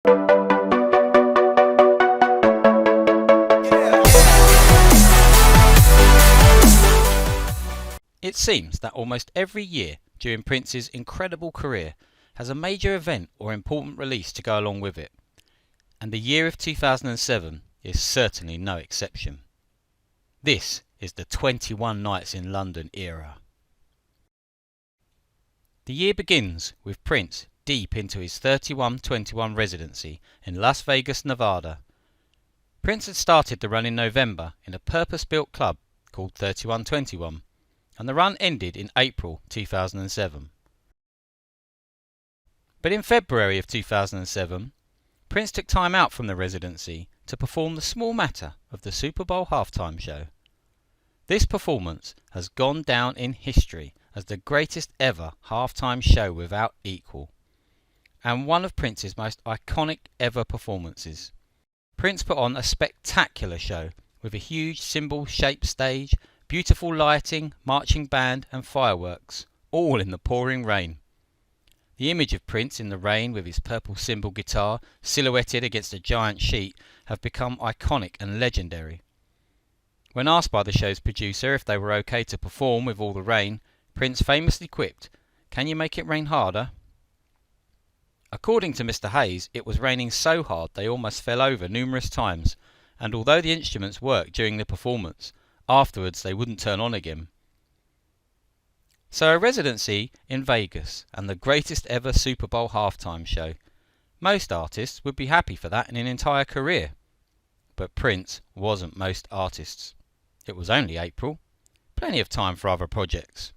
It seems that almost every year during Prince's incredible career has a major event or important release to go along with it, and the year of 2007 is certainly no exception. This is the 21 Nights in London era. The year begins with Prince deep into his 31-21 residency in Las Vegas, Nevada. Prince had started the run in November in a purpose-built club called 3121, and the run ended in April 2007. But in February of 2007, Prince took time out from the residency to perform the small matter of the Super Bowl halftime show. This performance has gone down in history as the greatest ever halftime show without equal, and one of Prince's most iconic ever performances. Prince put on a spectacular show with a huge cymbal-shaped stage, beautiful lighting, marching band and fireworks, all in the pouring rain. The image of Prince in the rain with his purple cymbal guitar silhouetted against a giant sheet have become iconic and legendary. When asked by the show's producer if they were okay to perform with all the rain, Prince famously quipped, "Can you make it rain harder?" According to Mr. Hayes, it was raining so hard they almost fell over numerous times, and although the instruments worked during the performance, afterwards they wouldn't turn on again. So a residency in Vegas and the greatest ever Super Bowl halftime show. Most artists would be happy for that in an entire career. But Prince wasn't most artists. It was only April. Plenty of time for other projects.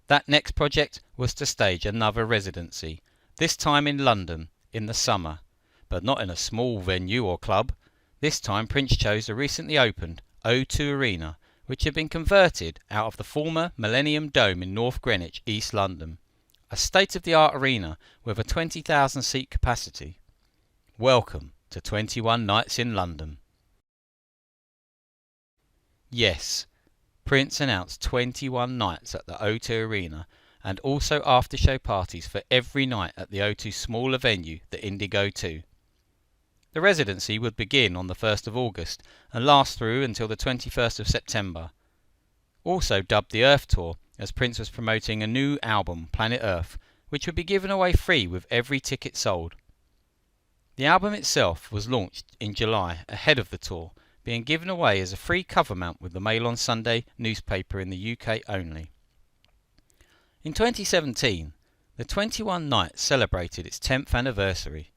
That next project was to stage another residency, this time in London in the summer, but not in a small venue or club. This time Prince chose the recently opened O2 Arena, which had been converted out of the former Millennium Dome in North Greenwich, East London, a state-of-the-art arena with a 20,000 seat capacity. Welcome to 21 Nights in London. Yes, Prince announced 21 nights at the O2 Arena and also after-show parties for every night at the O2 smaller venue, the Indigo 2. The residency would begin on the 1st of August and last through until the 21st of September. Also dubbed the Earth Tour, as Prince was promoting a new album, Planet Earth, which would be given away free with every ticket sold. The album itself was launched in July ahead of the tour, being given away as a free cover mount with the Mail on Sunday newspaper in the UK only. In 2017, the 21 Nights celebrated its 10th anniversary,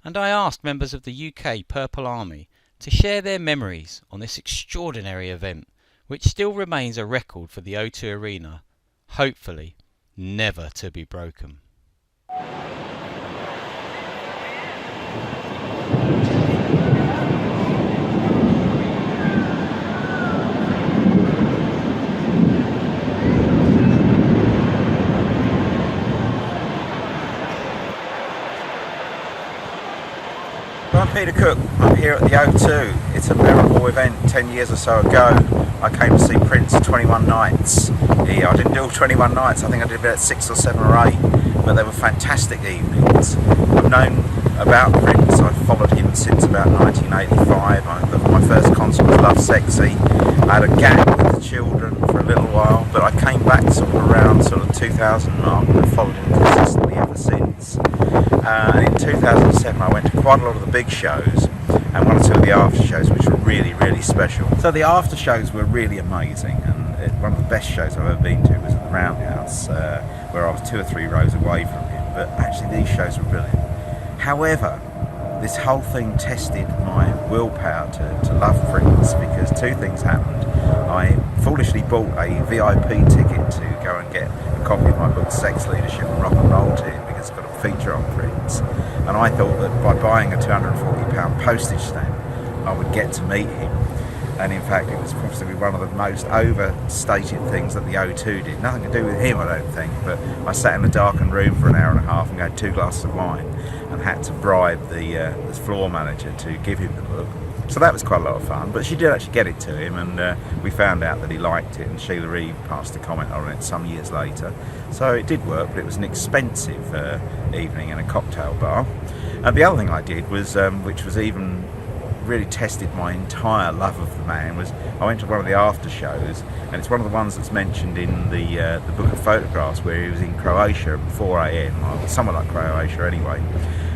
and I asked members of the UK Purple Army to share their memories on this extraordinary event, which still remains a record for the O2 Arena, hopefully never to be broken. I'm Peter Cook. I'm here at the O2. It's a memorable event. 10 years or so ago, I came to see Prince 21 Nights. I didn't do all 21 nights. I think I did about 6 or 7 or 8, but they were fantastic evenings. I've known about Prince. I've followed him since about 1985. My first concert was Love Sexy. I had a gap with the children for a little while, but I came back sort of around 2000 mark and I've followed him consistently ever since. And in 2007 I went to quite a lot of the big shows and 1 or 2 of the after shows, which were really, really special. So the after shows were really amazing, and one of the best shows I've ever been to was at the Roundhouse, where I was 2 or 3 rows away from him, but actually these shows were brilliant. However, this whole thing tested my willpower to love Prince, because 2 things happened. I foolishly bought a VIP ticket to go and get a copy of my book Sex, Leadership and Rock and Roll to him, because it's got a feature on Prince, and I thought that by buying a £240 postage stamp I would get to meet him, and in fact it was possibly one of the most overstated things that the O2 did. Nothing to do with him, I don't think, but I sat in a darkened room for an hour and a half and had 2 glasses of wine and had to bribe the floor manager to give him the book. So that was quite a lot of fun, but she did actually get it to him, and we found out that he liked it, and Sheila Reeve passed a comment on it some years later. So it did work, but it was an expensive evening in a cocktail bar. And the other thing I did was, which was even really tested my entire love of the man, was I went to one of the after shows, and it's one of the ones that's mentioned in the book of photographs, where he was in Croatia at 4 a.m, or somewhere like Croatia anyway.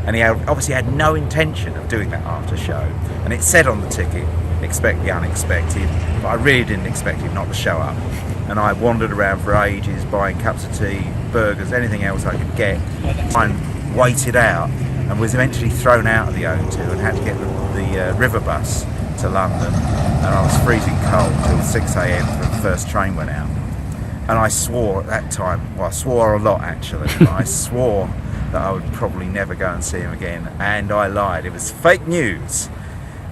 And he obviously had no intention of doing that after show, and it said on the ticket, expect the unexpected, but I really didn't expect him not to show up. And I wandered around for ages buying cups of tea, burgers, anything else I could get, and waited out, and was eventually thrown out of the O2 and had to get the river bus to London, and I was freezing cold till 6 a.m. till the first train went out. And I swore at that time, well, I swore a lot actually, but I swore that I would probably never go and see him again, and I lied. It was fake news,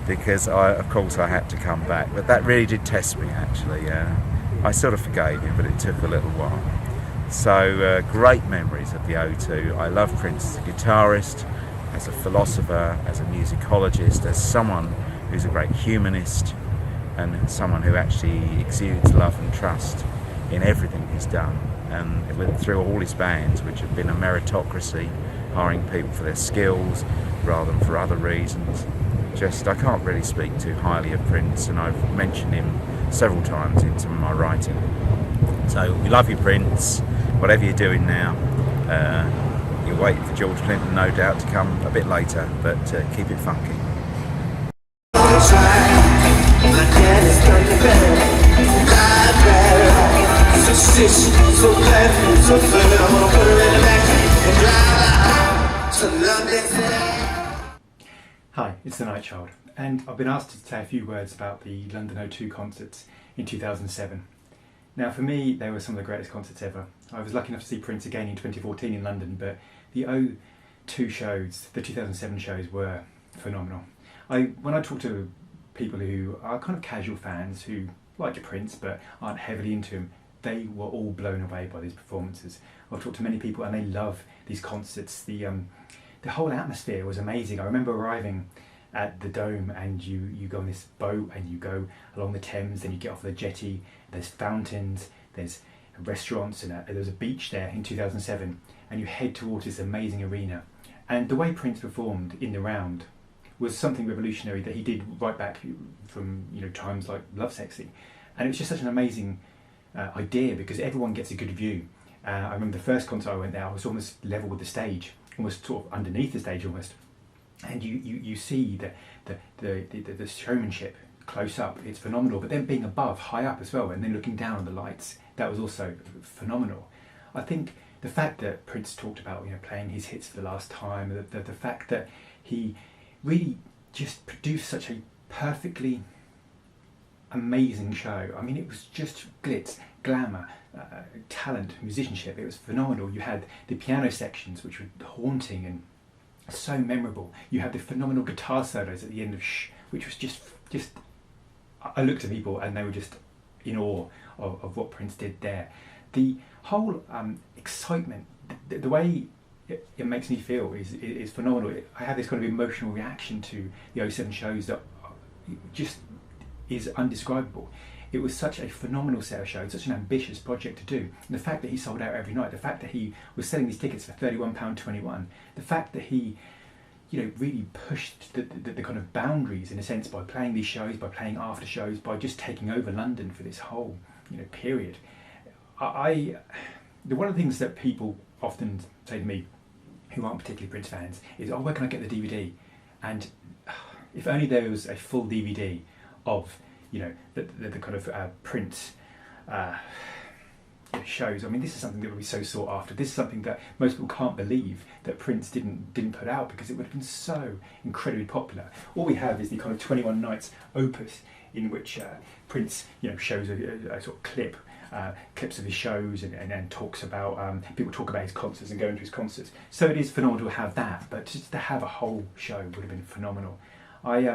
because of course I had to come back, but that really did test me actually. I sort of forgave him, but it took a little while. So great memories of the O2. I love Prince as a guitarist, as a philosopher, as a musicologist, as someone who's a great humanist, and someone who actually exudes love and trust in everything he's done. And through all his bands, which have been a meritocracy, hiring people for their skills rather than for other reasons. Just, I can't really speak too highly of Prince, and I've mentioned him several times in some of my writing. So we love you, Prince, whatever you're doing now. You're waiting for George Clinton, no doubt, to come a bit later, but keep it funky. Hi, it's the NIGHTCHILD, and I've been asked to say a few words about the London O2 concerts in 2007. Now, for me, they were some of the greatest concerts ever. I was lucky enough to see Prince again in 2014 in London, but the O2 shows, the 2007 shows, were phenomenal. When I talk to people who are kind of casual fans who like Prince but aren't heavily into him, they were all blown away by these performances. I've talked to many people and they love these concerts. The whole atmosphere was amazing. I remember arriving at the Dome, and you go on this boat and you go along the Thames, then you get off the jetty, there's fountains, there's restaurants, and there's a beach there in 2007, and you head towards this amazing arena. And the way Prince performed in the round was something revolutionary that he did right back from times like Lovesexy, and it was just such an amazing idea, because everyone gets a good view. I remember the first concert I went there, I was almost level with the stage, almost sort of underneath the stage almost, and you see the showmanship close up. It's phenomenal, but then being above, high up as well, and then looking down on the lights, that was also phenomenal. I think the fact that Prince talked about playing his hits for the last time, the fact that he really just produced such a perfectly amazing show. I mean, it was just glitz, glamour, talent, musicianship. It was phenomenal. You had the piano sections, which were haunting and so memorable. You had the phenomenal guitar solos at the end of Shh, which was just I looked at people and they were just in awe of what Prince did there. The whole excitement, the way it makes me feel is phenomenal. I have this kind of emotional reaction to the 07 shows that just is undescribable. It was such a phenomenal set of shows, such an ambitious project to do. And the fact that he sold out every night, the fact that he was selling these tickets for £31.21, the fact that he really pushed the kind of boundaries in a sense by playing these shows, by playing after shows, by just taking over London for this whole period. One of the things that people often say to me who aren't particularly Prince fans is, oh, where can I get the DVD? And if only there was a full DVD of the kind of Prince shows. I mean, this is something that would be so sought after. This is something that most people can't believe that Prince didn't put out, because it would have been so incredibly popular. All we have is the kind of 21 Nights opus, in which Prince shows a sort of clips of his shows, and talks about people talk about his concerts and going to his concerts. So it is phenomenal to have that, but just to have a whole show would have been phenomenal. I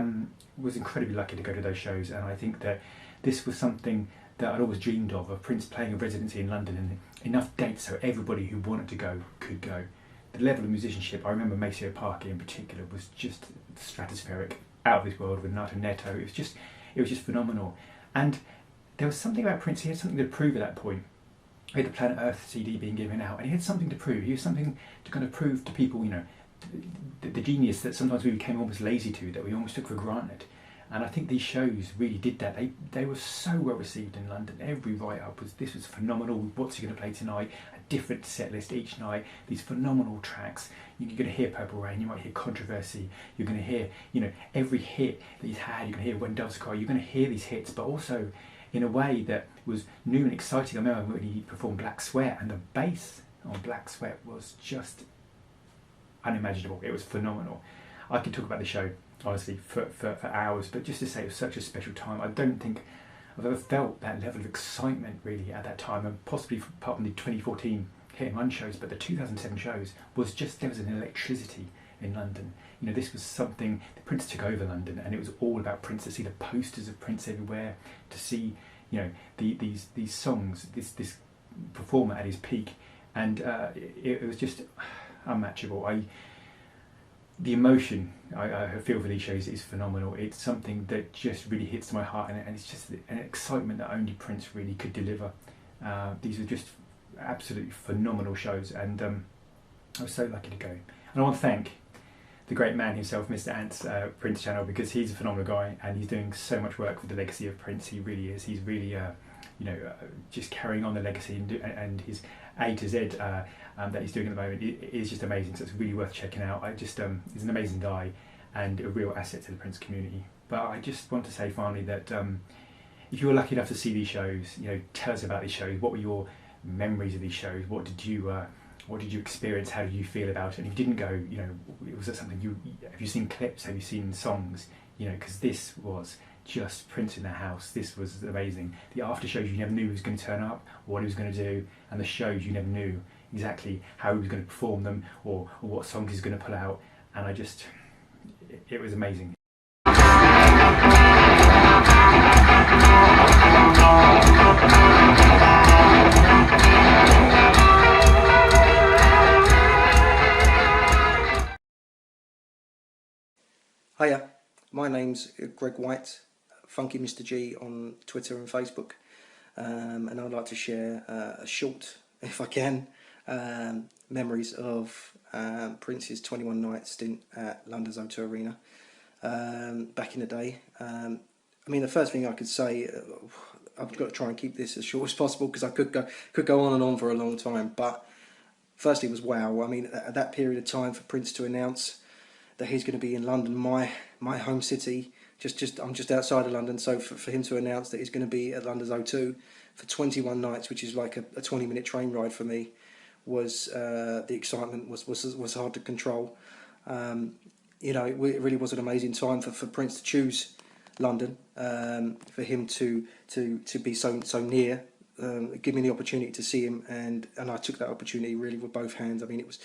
was incredibly lucky to go to those shows, and I think that this was something that I'd always dreamed of Prince playing a residency in London, and enough dates so everybody who wanted to go could go. The level of musicianship, I remember Maceo Parker in particular, was just stratospheric, out of this world with Night and Netto. It was just phenomenal. And there was something about Prince. He had something to prove at that point. He had the Planet Earth CD being given out, and he had something to prove. He was something to kind of prove to people, you know, the genius that sometimes we became almost lazy to, that we almost took for granted. And I think these shows really did that. They were so well received in London. Every write-up was, this was phenomenal. What's he going to play tonight? A different set list each night. These phenomenal tracks. You're going to hear Purple Rain. You might hear Controversy. You're going to hear, you know, every hit that he's had. You're going to hear When Doves Cry. You're going to hear these hits, but also in a way that was new and exciting. I remember when he performed Black Sweat, and the bass on Black Sweat was just unimaginable. It was phenomenal. I could talk about the show honestly for hours, but just to say it was such a special time. I don't think I've ever felt that level of excitement really at that time, and possibly apart from the 2014 Hit and Run shows, but the 2007 shows was just, there was an electricity in London. You know, this was something, the Prince took over London, and it was all about Prince. To see the posters of Prince everywhere, to see, you know, these songs, this performer at his peak, and it was just unmatchable. The emotion I feel for these shows is phenomenal. It's something that just really hits my heart, and it's just an excitement that only Prince really could deliver. These are just absolutely phenomenal shows, and I was so lucky to go. And I want to thank the great man himself, Mr. Ant's Prince channel, because he's a phenomenal guy and he's doing so much work for the legacy of Prince. He really is. He's really, you know, just carrying on the legacy, and his A to Z that he's doing at the moment is just amazing. So it's really worth checking out. He's an amazing guy and a real asset to the Prince community. But I just want to say finally that if you were lucky enough to see these shows, you know, tell us about these shows. What were your memories of these shows? What did you experience? How did you feel about it? And if you didn't go, you know, was that something have you seen clips? Have you seen songs? You know, because this was just Prince in the house. This was amazing. The after shows, you never knew who was going to turn up, or what he was going to do, and the shows, you never knew exactly how he was going to perform them, or what songs he's going to pull out. And it was amazing. Hiya, my name's Greg White, Funky Mr G on Twitter and Facebook, and I'd like to share a short, if I can, memories of Prince's 21 night stint at London's O2 Arena back in the day. I mean, the first thing I could say, I've got to try and keep this as short as possible because I could go on and on for a long time, but firstly it was wow. I mean, at that period of time for Prince to announce that he's going to be in London, my home city. I'm just outside of London, so for him to announce that he's going to be at London's O2 for 21 nights, which is like a 20-minute train ride for me, was the excitement was hard to control. You know, it really was an amazing time for Prince to choose London, for him to be so near, give me the opportunity to see him, and I took that opportunity really with both hands. I mean, it was.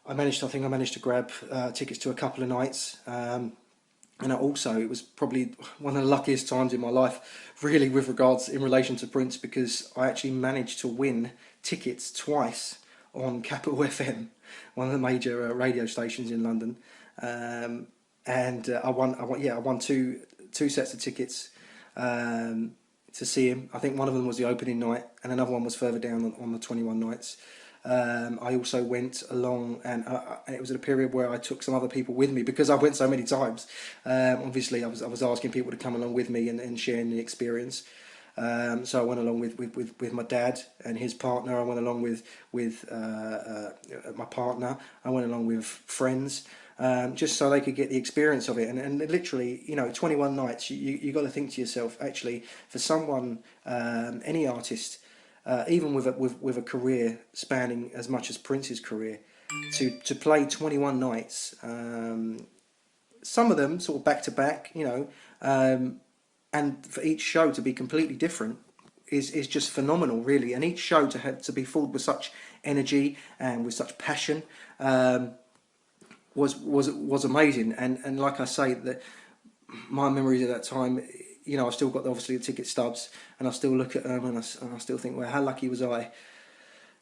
I think I managed to grab tickets to a couple of nights, and it was probably one of the luckiest times in my life, really, with regards in relation to Prince, because I actually managed to win tickets twice on Capital FM, one of the major radio stations in London, and I won two sets of tickets to see him. I think one of them was the opening night, and another one was further down on the 21 nights. I also went along, and it was at a period where I took some other people with me because I went so many times. Obviously, I was asking people to come along with me and sharing the experience. So I went along with my dad and his partner. I went along with my partner. I went along with friends, just so they could get the experience of it. And literally, you know, 21 nights. You got to think to yourself, actually, for someone, any artist. Even with a career spanning as much as Prince's career, to play 21 nights, some of them sort of back to back, you know, and for each show to be completely different is just phenomenal, really. And each show to be filled with such energy and with such passion was amazing. And like I say, that my memories of that time. You know, I've still got obviously the ticket stubs, and I still look at them, and I still think, well, how lucky was I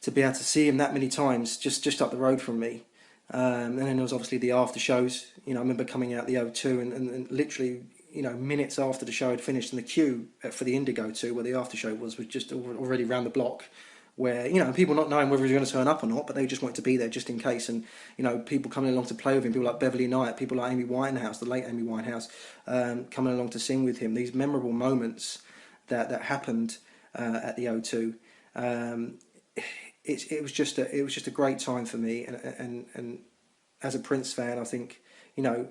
to be able to see him that many times, just up the road from me. And then there was obviously the after shows. You know, I remember coming out the O2 and literally, you know, minutes after the show had finished, and the queue for the Indigo 2, where the after show was just already round the block, where, you know, people not knowing whether he was going to turn up or not, but they just wanted to be there just in case. And, you know, people coming along to play with him, people like Beverly Knight, people like Amy Winehouse, the late Amy Winehouse, coming along to sing with him. These memorable moments that happened at the O2. It was just a great time for me, and as a Prince fan, I think, you know,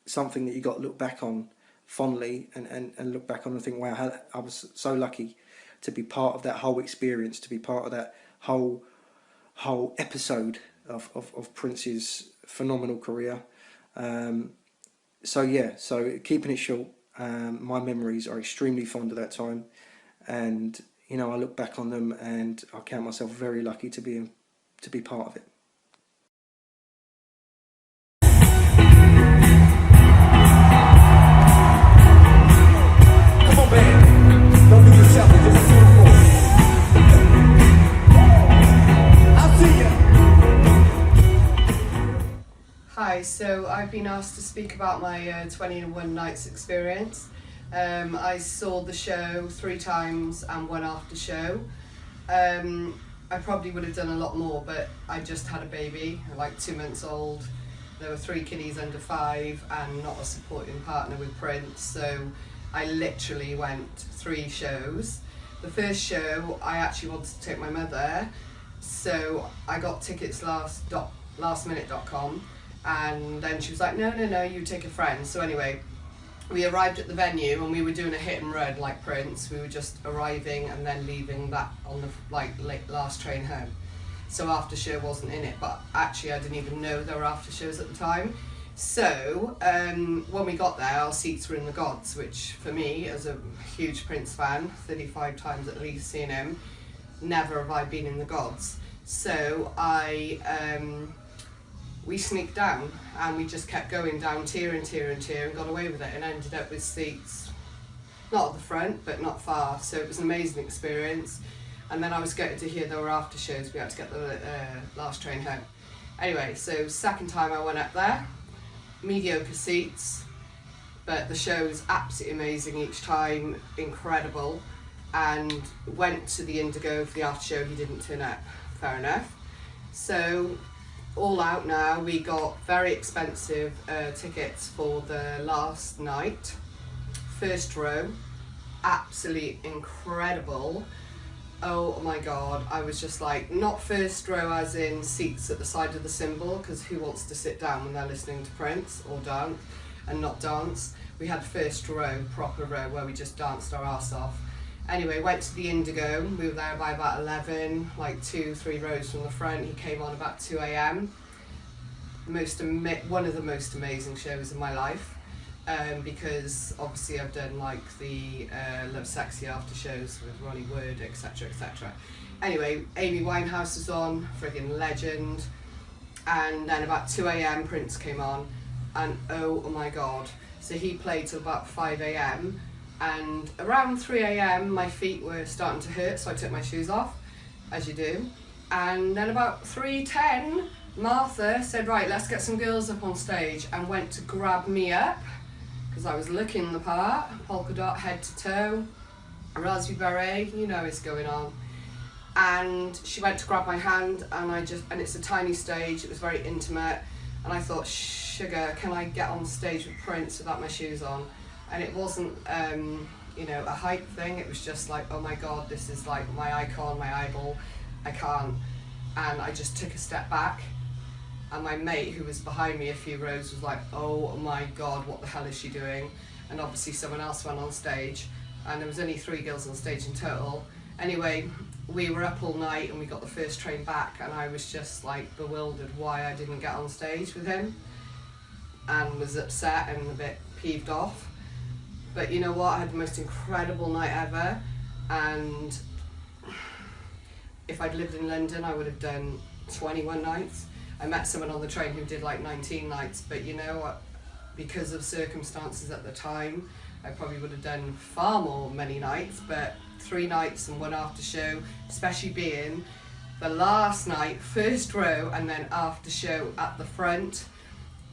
something that you got to look back on fondly and look back on and think, wow, I was so lucky to be part of that whole experience, to be part of that whole episode of Prince's phenomenal career. So keeping it short, my memories are extremely fond of that time, and, you know, I look back on them and I count myself very lucky to be part of it. Come on, man. Don't be yourself, just do it for me. I'll see ya. Hi, so I've been asked to speak about my 21 nights experience. I saw the show 3 times and 1 after show. I probably would have done a lot more, but I just had a baby, like 2 months old. There were 3 kiddies under 5 and not a supporting partner with Prince, so I literally went 3 shows. The first show, I actually wanted to take my mother, so I got tickets lastminute.com, and then she was like, no, you take a friend. So anyway, we arrived at the venue and we were doing a hit and run like Prince. We were just arriving and then leaving that on the last train home. So after show wasn't in it, but actually I didn't even know there were after shows at the time. So when we got there, our seats were in the gods, which for me, as a huge Prince fan, 35 times at least seeing him, never have I been in the gods. So we sneaked down and we just kept going down tier and got away with it, and ended up with seats not at the front but not far. So it was an amazing experience, and then I was getting to hear there were after shows. We had to get the last train home. Anyway, so second time I went up there, mediocre seats, but the show was absolutely amazing each time, incredible, and went to the Indigo for the after show. He didn't turn up, fair enough. So all out now, we got very expensive tickets for the last night, first row, absolutely incredible. Oh my god, I was just like, not first row as in seats at the side of the cymbal, because who wants to sit down when they're listening to Prince or dance and not dance? We had first row, proper row, where we just danced our arse off. Anyway, went to the Indigo. We were there by about 11, like 2-3 rows from the front. He came on about 2 a.m. One of the most amazing shows in my life, because obviously I've done like the Love Sexy after shows with Ronnie Wood, etc, etc. Anyway, Amy Winehouse was on, friggin' legend. And then about 2 a.m. Prince came on, and oh my god. So he played till about 5 a.m. and around 3 a.m. my feet were starting to hurt, so I took my shoes off, as you do. And then about 3:10, Martha said, right, let's get some girls up on stage, and went to grab me up, because I was looking the part, polka dot head to toe, raspberry beret, you know it's going on. And she went to grab my hand, and it's a tiny stage, it was very intimate, and I thought, sugar, can I get on stage with Prince without my shoes on? And it wasn't, a hype thing. It was just like, oh my god, this is like my icon, my idol. I can't. And I just took a step back. And my mate, who was behind me a few rows, was like, oh my god, what the hell is she doing? And obviously someone else went on stage. And there was only 3 girls on stage in total. Anyway, we were up all night and we got the first train back, and I was just like bewildered why I didn't get on stage with him, and was upset and a bit peeved off. But you know what, I had the most incredible night ever, and if I'd lived in London I would have done 21 nights. I met someone on the train who did like 19 nights, but you know what, because of circumstances at the time, I probably would have done far more many nights, but 3 nights and 1 after show, especially being The last night, first row, and then after show at the front,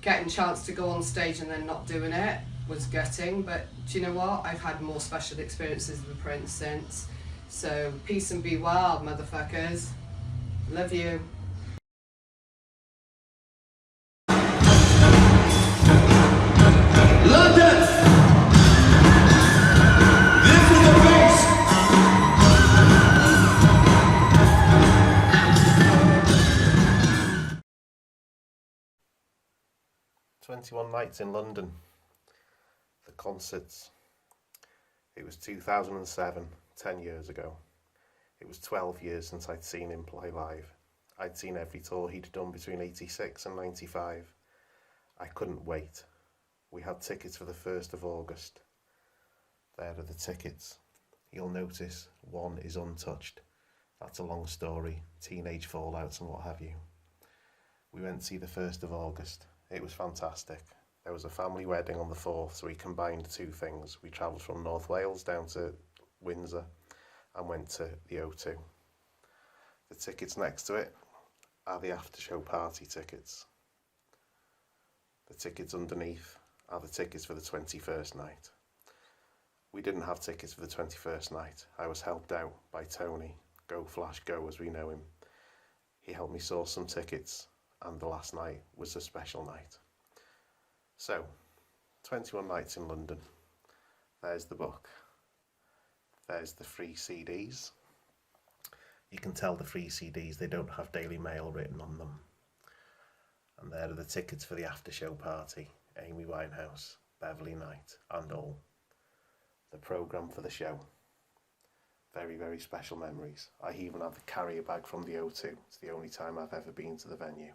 getting a chance to go on stage and then not doing it was gutting, but do you know what? I've had more special experiences with Prince since. So peace and be wild, motherfuckers. Love you. London! This is the base! 21 Nights in London. The concerts. It was 2007, 10 years ago. It was 12 years since I'd seen him play live. I'd seen every tour he'd done between 86 and 95. I couldn't wait. We had tickets for the 1st of August. There are the tickets. You'll notice one is untouched. That's a long story, teenage fallouts and what have you. We went to see the 1st of August. It was fantastic. There was a family wedding on the 4th, so we combined two things. We travelled from North Wales down to Windsor and went to the O2. The tickets next to it are the after-show party tickets. The tickets underneath are the tickets for the 21st night. We didn't have tickets for the 21st night. I was helped out by Tony, Go Flash Go as we know him. He helped me source some tickets, and the last night was a special night. So, 21 Nights in London. There's the book. There's the free CDs. You can tell the free CDs, they don't have Daily Mail written on them. And there are the tickets for the after-show party, Amy Winehouse, Beverly Knight, and all. The programme for the show. Very, very special memories. I even have the carrier bag from the O2. It's the only time I've ever been to the venue.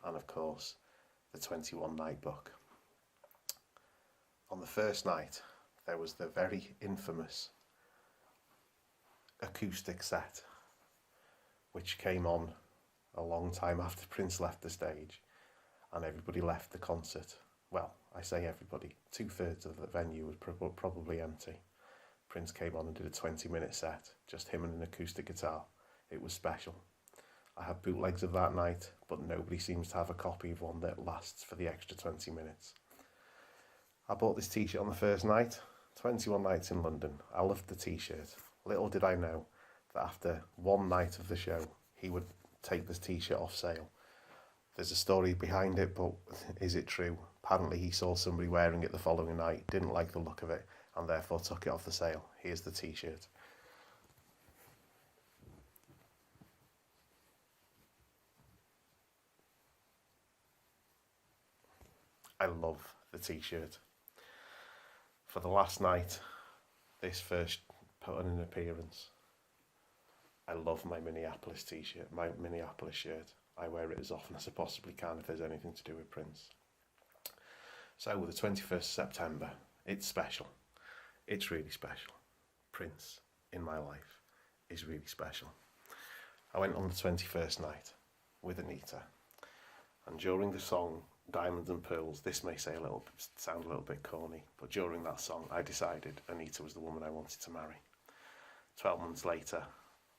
And of course, the 21 night book. On the first night, there was the very infamous acoustic set, which came on a long time after Prince left the stage and everybody left the concert. Well, I say everybody, 2/3 of the venue was probably empty. Prince came on and did a 20-minute set, just him and an acoustic guitar. It was special. I have bootlegs of that night, but nobody seems to have a copy of one that lasts for the extra 20 minutes. I bought this t-shirt on the first night, 21 Nights in London. I loved the t-shirt. Little did I know that after one night of the show, he would take this t-shirt off sale. There's a story behind it, but is it true? Apparently he saw somebody wearing it the following night, didn't like the look of it, and therefore took it off the sale. Here's the t-shirt. I love the t-shirt. For the last night, this first put on an appearance. I love my Minneapolis t-shirt, my Minneapolis shirt. I wear it as often as I possibly can if there's anything to do with Prince. So the 21st September, it's special. It's really special. Prince in my life is really special. I went on the 21st night with ANITA, and during the song Diamonds and Pearls, this may sound a little bit corny, but during that song I decided ANITA was the woman I wanted to marry. 12 months later,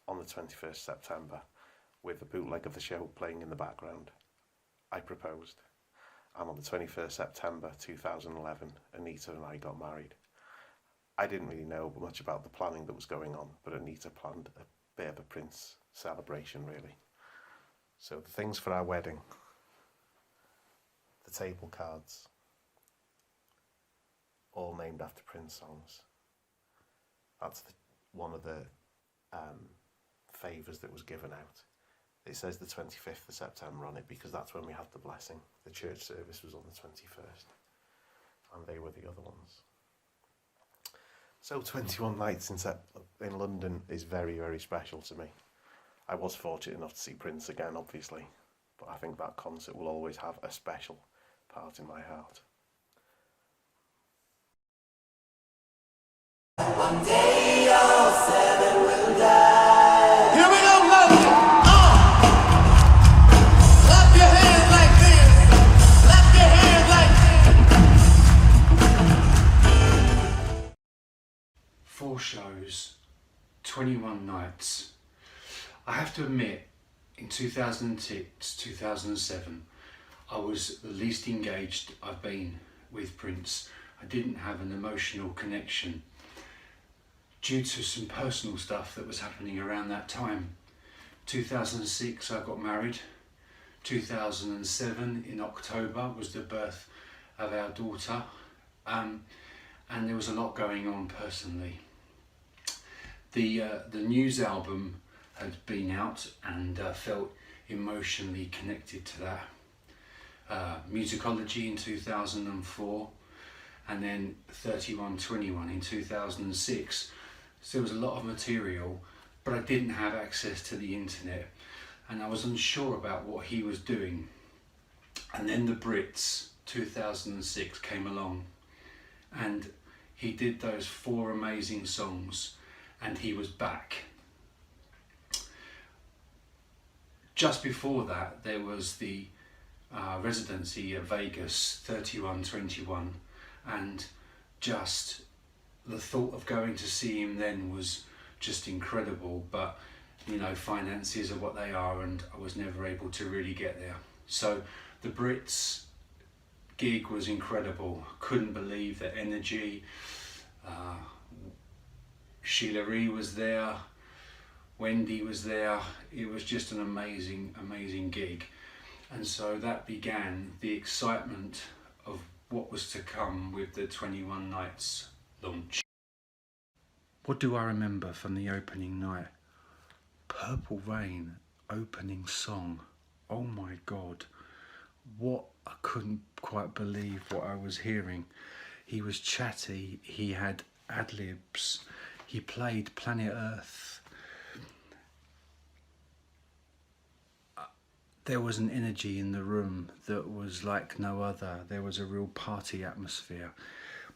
on the 21st September, with the bootleg of the show playing in the background, I proposed. And on the 21st September 2011, ANITA and I got married. I didn't really know much about the planning that was going on, but ANITA planned a bit of a Prince celebration, really. So the things for our wedding: the table cards, all named after Prince songs. That's one of the favours that was given out. It says the 25th of September on it because that's when we had the blessing. The church service was on the 21st, and they were the other ones. So 21 Nights in London is very, very special to me. I was fortunate enough to see Prince again, obviously, but I think that concert will always have a special part in my heart. One day all seven will die. Here we go, love. Clap your hands like this. Clap your hands like this. 4 shows, 21 nights. I have to admit, In 2006, 2007, I was the least engaged I've been with Prince. I didn't have an emotional connection due to some personal stuff that was happening around that time. 2006 I got married. 2007 in October was the birth of our daughter, and there was a lot going on personally. The news album had been out, and felt emotionally connected to that. Musicology in 2004, and then 3121 in 2006. So there was a lot of material, but I didn't have access to the internet, and I was unsure about what he was doing. And then the Brits 2006 came along, and he did those 4 amazing songs, and he was back. Just before that, there was the residency at Vegas 3121, and just the thought of going to see him then was just incredible. But you know, finances are what they are, and I was never able to really get there. So the Brits gig was incredible. Couldn't believe the energy. Sheila Ree was there, Wendy was there. It was just an amazing gig. And so that began the excitement of what was to come with the 21 Nights launch. What do I remember from the opening night? Purple Rain, opening song. Oh my God. What, I couldn't quite believe what I was hearing. He was chatty, he had ad-libs, he played Planet Earth. There was an energy in the room that was like no other. There was a real party atmosphere.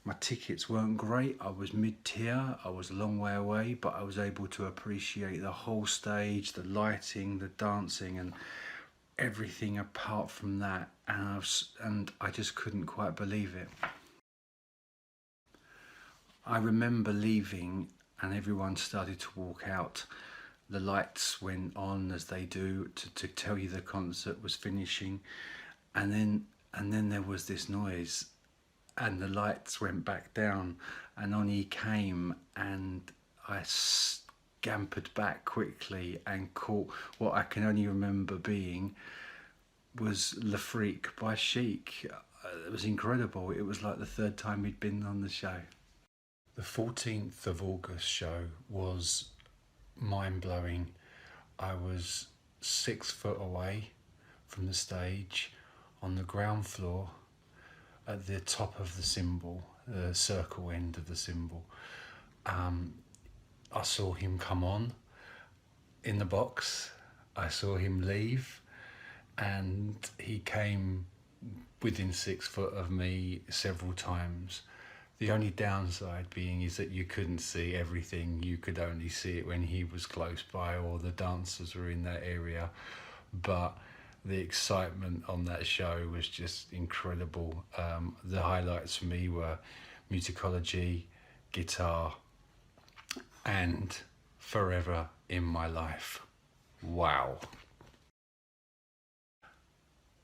My tickets weren't great. I was mid-tier, I was a long way away, but I was able to appreciate the whole stage, the lighting, the dancing, and everything apart from that. And I just couldn't quite believe it. I remember leaving, and everyone started to walk out. The lights went on, as they do, to tell you the concert was finishing, and then there was this noise, and the lights went back down, and on he came, and I scampered back quickly and caught what I can only remember being was Le Freak by Chic. It was incredible. It was like the 3rd time he'd been on the show. The 14th of August show was mind-blowing. I was 6 foot away from the stage on the ground floor at the top of the cymbal, the circle end of the cymbal. I saw him come on in the box, I saw him leave, and he came within 6 foot of me several times. The only downside being is that you couldn't see everything. You could only see it when he was close by or the dancers were in that area. But the excitement on that show was just incredible. The highlights for me were musicology, guitar, and Forever in My Life. Wow.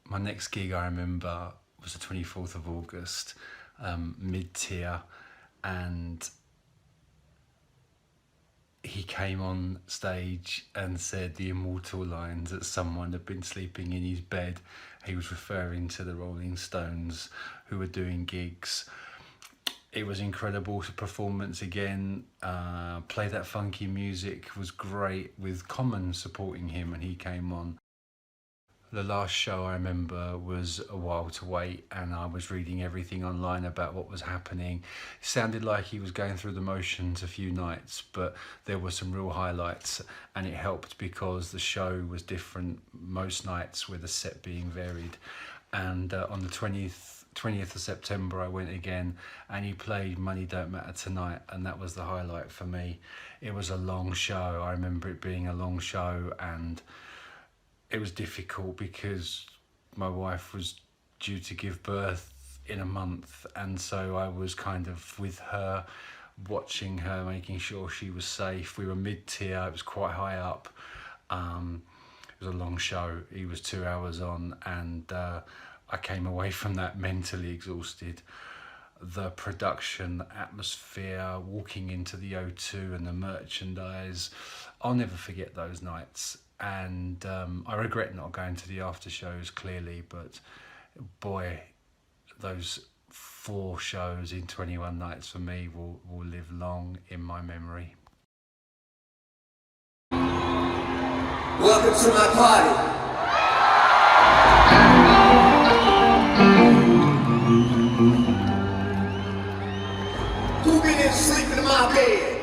My next gig I remember was the 24th of August. Mid-tier, and he came on stage and said the immortal lines that someone had been sleeping in his bed. He was referring to the Rolling Stones, who were doing gigs. It was incredible performance again. Play That Funky Music was great, with Common supporting him, and he came on. The last show I remember was A While to Wait, and I was reading everything online about what was happening. It sounded like he was going through the motions a few nights, but there were some real highlights, and it helped because the show was different most nights, with the set being varied. And on the 20th of September I went again, and he played Money Don't Matter Tonight, and that was the highlight for me. It was a long show. I remember it being a long show, and it was difficult because my wife was due to give birth in a month, and so I was kind of with her, watching her, making sure she was safe. We were mid-tier, it was quite high up. It was a long show. He was 2 hours on, and I came away from that mentally exhausted. The production, the atmosphere, walking into the O2 and the merchandise, I'll never forget those nights. And I regret not going to the after shows, clearly, but boy, those 4 shows in 21 nights for me will live long in my memory. Welcome to my party. Who been in sleeping in my bed?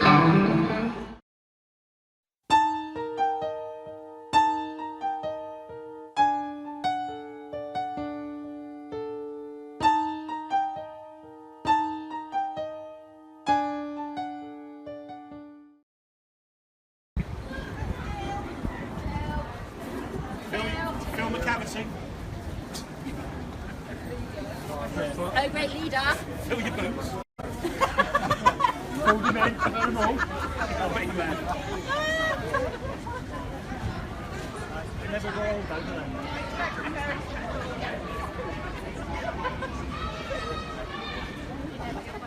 Film a cavity. Oh, great leader. Fill your boots. Hold your men, fill them all. I'll bet you man. They never grow old though, do they?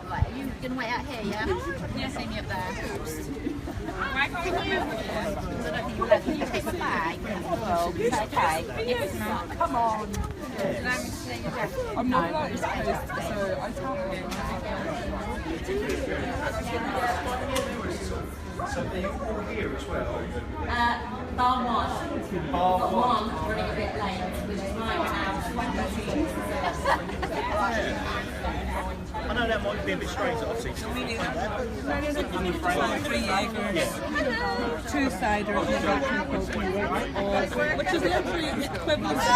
Right, are you going to wait out here, yeah? Yeah, see me up there. Can you take the bag? Oh, is that okay? Yes, no. Come on. I'm not allowed to post, so I tell him. So they're all here as well? Bar one. Bar one running a bit late, which is mine now. I know that might be a bit strange that I've seen something like that. 3 Jaegers, 2 cider, which is literally equivalent to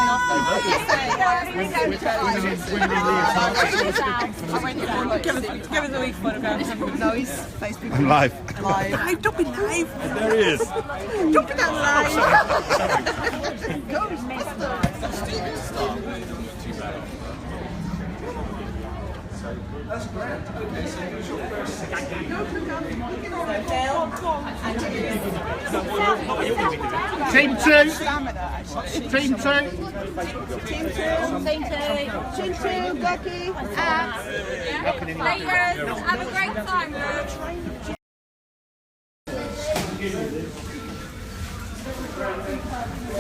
nothing. Give us a wee photograph. No, he's Facebook. I'm live. Live. Don't be live. There he is. Don't be that live. That's grand. Okay, so who's your first? Team 2. Team 2. Team 2, Becky. Ladies, have a great time,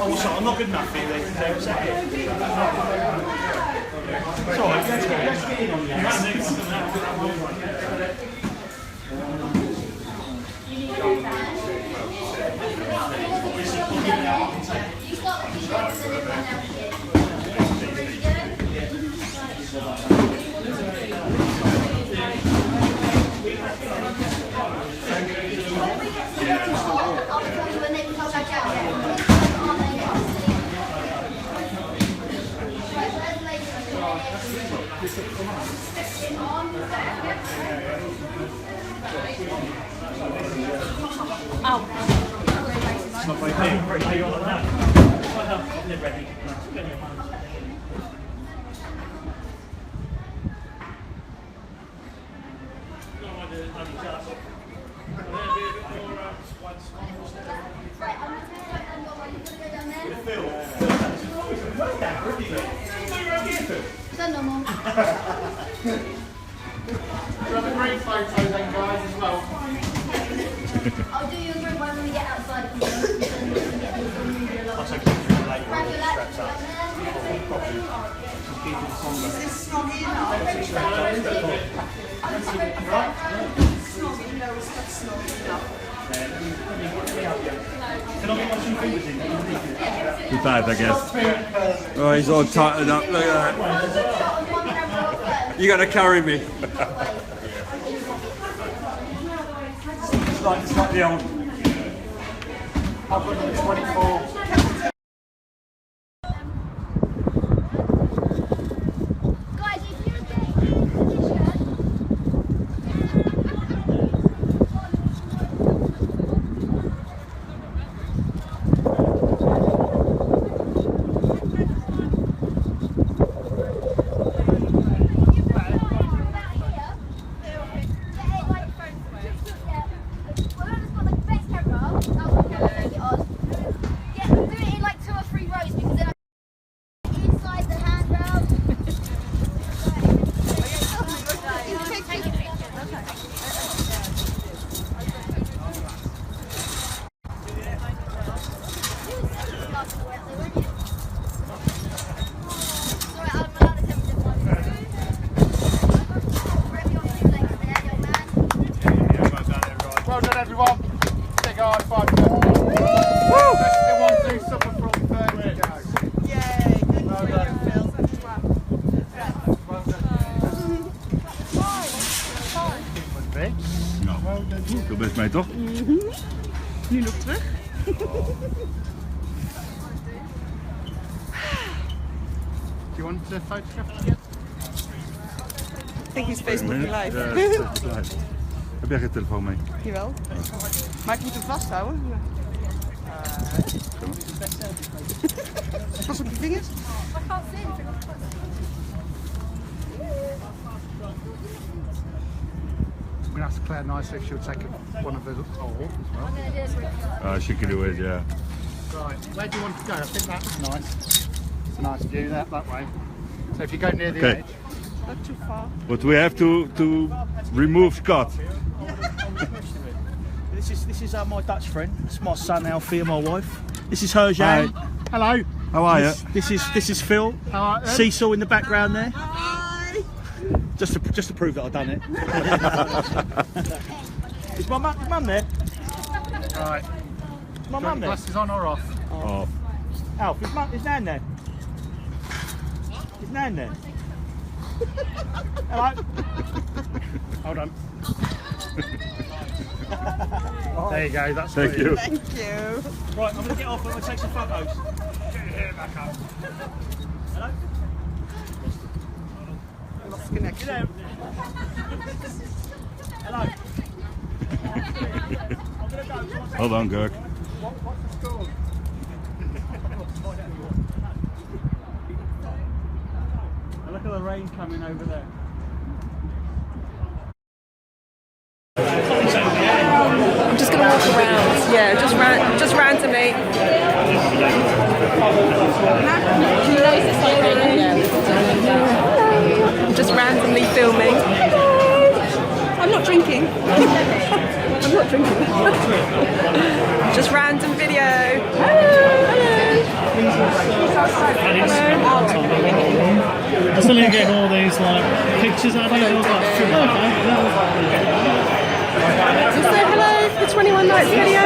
Oh, sorry, I'm not good enough for you then. It's alright, let's get in on that. It's not very big on that. I'm never ready. I'll do your group when we get outside. I'll take pictures later. Straps up. Is this snoggy enough? Snoggy, no, it's not snoggy enough. Can I get my 2 fingers in? Too bad, I guess. Oh, he's all tightened up. Look at that. You got to carry me. It's like the old. I've got number 24. Veel best mee, toch? Nu nog terug. Do you want to photograph again? I think he's Facebooking live. Ja, Facebook live. Heb jij geen telefoon mee? Jawel. Maar ik moet hem vasthouden. Pas op je vingers. We're going to ask Claire nicely if she'll take one of us all as well. She can do it, yeah. Right, where do you want to go? I think that's nice. It's a nice view that way. So if you go near the edge. Not too far. But we have to remove Scott. This is my Dutch friend. This is my son Alfie and my wife. This is her Jan. Hi. Hello. How are you? This is Phil. How are you? Cecil in the background there. Just to prove that I've done it. Is my mum there? Right. Is my mum there? Glasses on or off? Off. Alf, is Nan there? Is Nan there? Hello? Hold on. There you go, that's Thank you. Thank you. Right, I'm going to get off and I'm going to take some photos. Get your hair back up. Hello? Lost connection. Hello? Hold on, Greg. What's the score? Look at the rain coming over there. I'm just going to walk around. Yeah, just randomly. I'm just randomly filming. I'm not drinking. I'm not drinking. Just random video. I still need getting all these like pictures out of it. I was like, Just say hello for the 21 Nights video.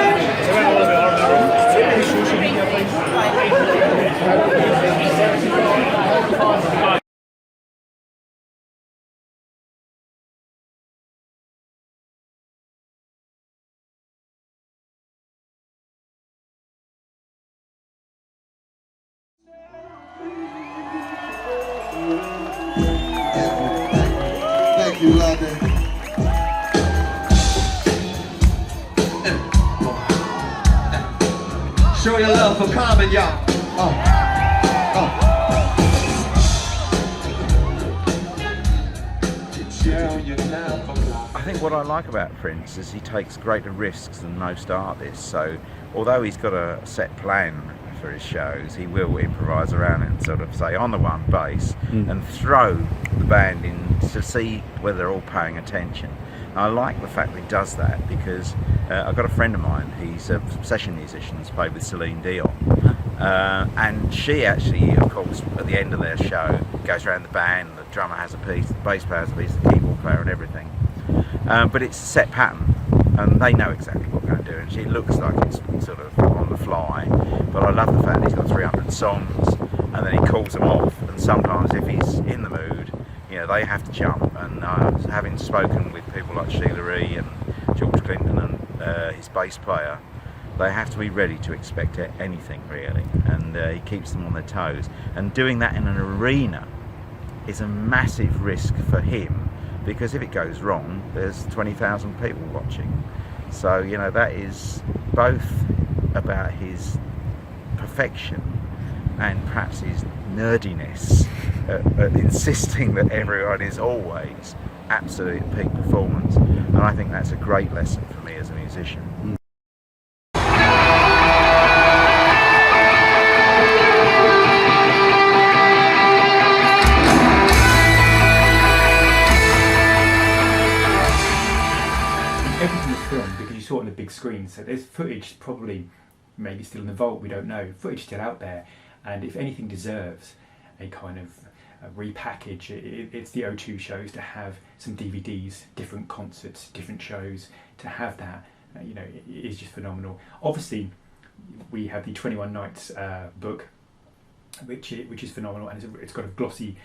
Thank you, London. Show your love for Carmen, y'all. I think what I like about Prince is he takes greater risks than most artists. So although he's got a set plan for his shows, he will improvise around it and sort of say on the one bass and throw the band in to see whether they're all paying attention. And I like the fact that he does that because I've got a friend of mine, he's a session musician, he's played with Celine Dion, and she actually, of course, at the end of their show goes around the band, the drummer has a piece, the bass player has a piece, the keyboard player and everything, but it's a set pattern and they know exactly what they're going to do, and she looks like it's sort of on the fly, but I love the fact that he's got 300 songs and then he calls them off, and sometimes if he's in the mood, you know, they have to jump, and having spoken with people like Sheila Ree and George Clinton and his bass player, they have to be ready to expect anything really, and he keeps them on their toes, and doing that in an arena is a massive risk for him, because if it goes wrong there's 20,000 people watching. So you know, that is both about his perfection and perhaps his nerdiness at insisting that everyone is always absolute peak performance, and I think that's a great lesson for me as a musician. Everything is filmed because you saw it on the big screen, so there's footage probably maybe still in the vault, we don't know, footage still out there, and if anything deserves a kind of a repackage, it's the O2 shows, to have some DVDs, different concerts, different shows, to have that, you know, it is just phenomenal. Obviously we have the 21 Nights book, which is phenomenal, and it's got a glossy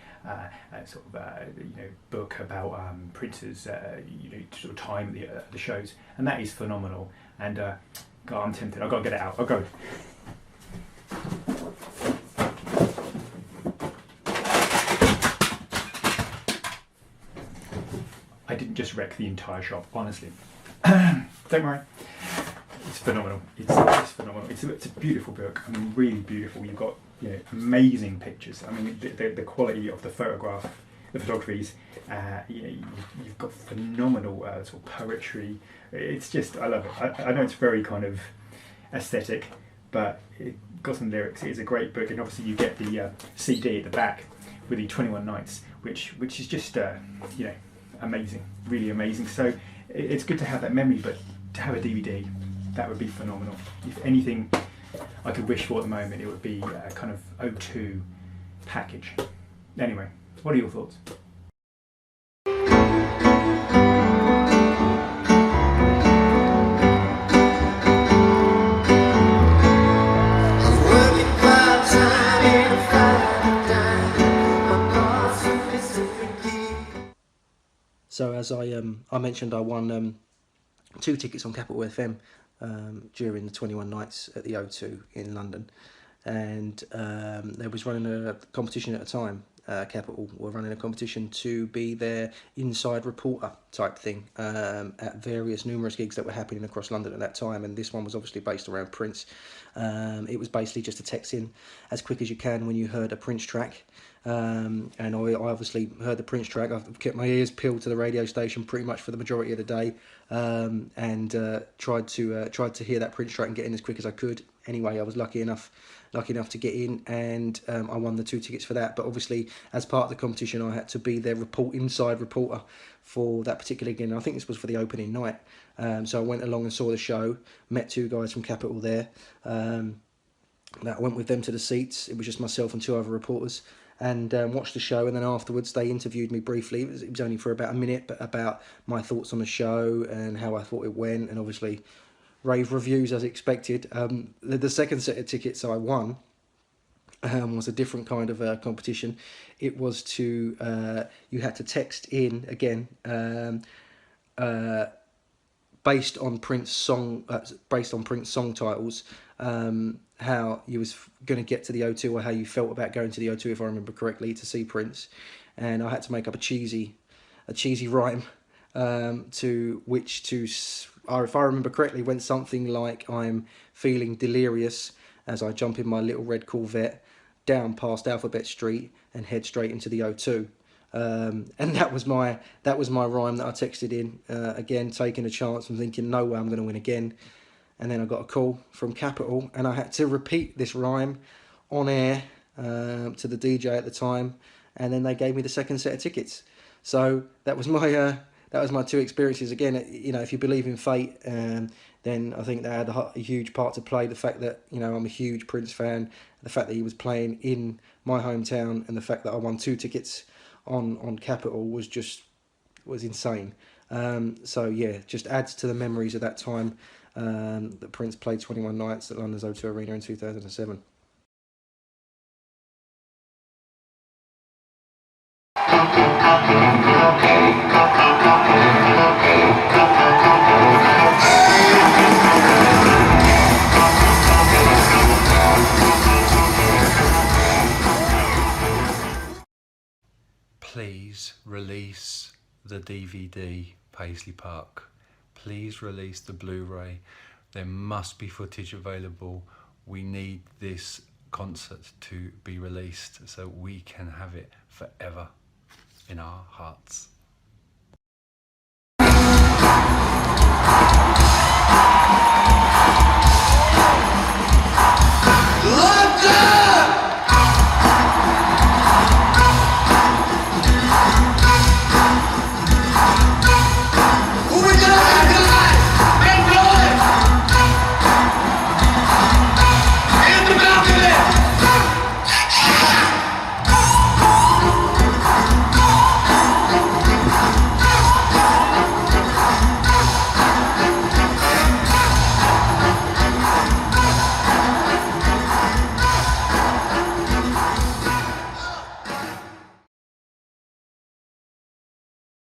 sort of book about Prince's sort of time at the shows, and that is phenomenal. And God, I'm tempted. I've got to get it out. I'll go. I didn't just wreck the entire shop, honestly. Don't worry. It's phenomenal. It's phenomenal. It's a beautiful book. I mean, really beautiful. You've got amazing pictures. I mean, the quality of the photographies. You've got phenomenal sort of poetry. It's just, I love it. I know it's very kind of aesthetic, but it got some lyrics. It's a great book, and obviously you get the CD at the back with the 21 Nights, which is just amazing, really amazing. So it's good to have that memory, but to have a DVD, that would be phenomenal. If anything I could wish for at the moment, it would be a kind of O2 package. Anyway, what are your thoughts? So as I mentioned, I won 2 tickets on Capital FM during the 21 Nights at the O2 in London, and they was running a competition at the time. Capital were running a competition to be their inside reporter type thing at numerous gigs that were happening across London at that time, and this one was obviously based around Prince. It was basically just a text in as quick as you can when you heard a Prince track, and I obviously heard the Prince track. I've kept my ears peeled to the radio station pretty much for the majority of the day, and tried to hear that Prince track and get in as quick as I could. Anyway, I was lucky enough to get in, and I won the 2 tickets for that. But obviously, as part of the competition, I had to be their inside reporter for that particular gig. I think this was for the opening night. So I went along and saw the show, met 2 guys from Capital there. That went with them to the seats. It was just myself and 2 other reporters, and watched the show. And then afterwards, they interviewed me briefly. It was only for about a minute, but about my thoughts on the show and how I thought it went, and obviously rave reviews as expected. The second set of tickets I won was a different kind of competition. It was to you had to text in again based on Prince song titles, how you was going to get to the O2, or how you felt about going to the O2, if I remember correctly, to see Prince. And I had to make up a cheesy rhyme to which to, if I remember correctly, went something like, "I'm feeling delirious as I jump in my little red Corvette down past Alphabet Street and head straight into the O2." And that was my rhyme that I texted in, again taking a chance and thinking, no way I'm going to win again. And then I got a call from Capital, and I had to repeat this rhyme on air to the DJ at the time, and then they gave me the second set of tickets. So that was my 2 experiences. Again, if you believe in fate, then I think they had a huge part to play. The fact that I'm a huge Prince fan, the fact that he was playing in my hometown, and the fact that I won 2 tickets on Capital was insane. So yeah, just adds to the memories of that time that Prince played 21 Nights at London's O2 Arena in 2007. Please release the DVD, Paisley Park. Please release the Blu-ray. There must be footage available. We need this concert to be released so we can have it forever in our hearts.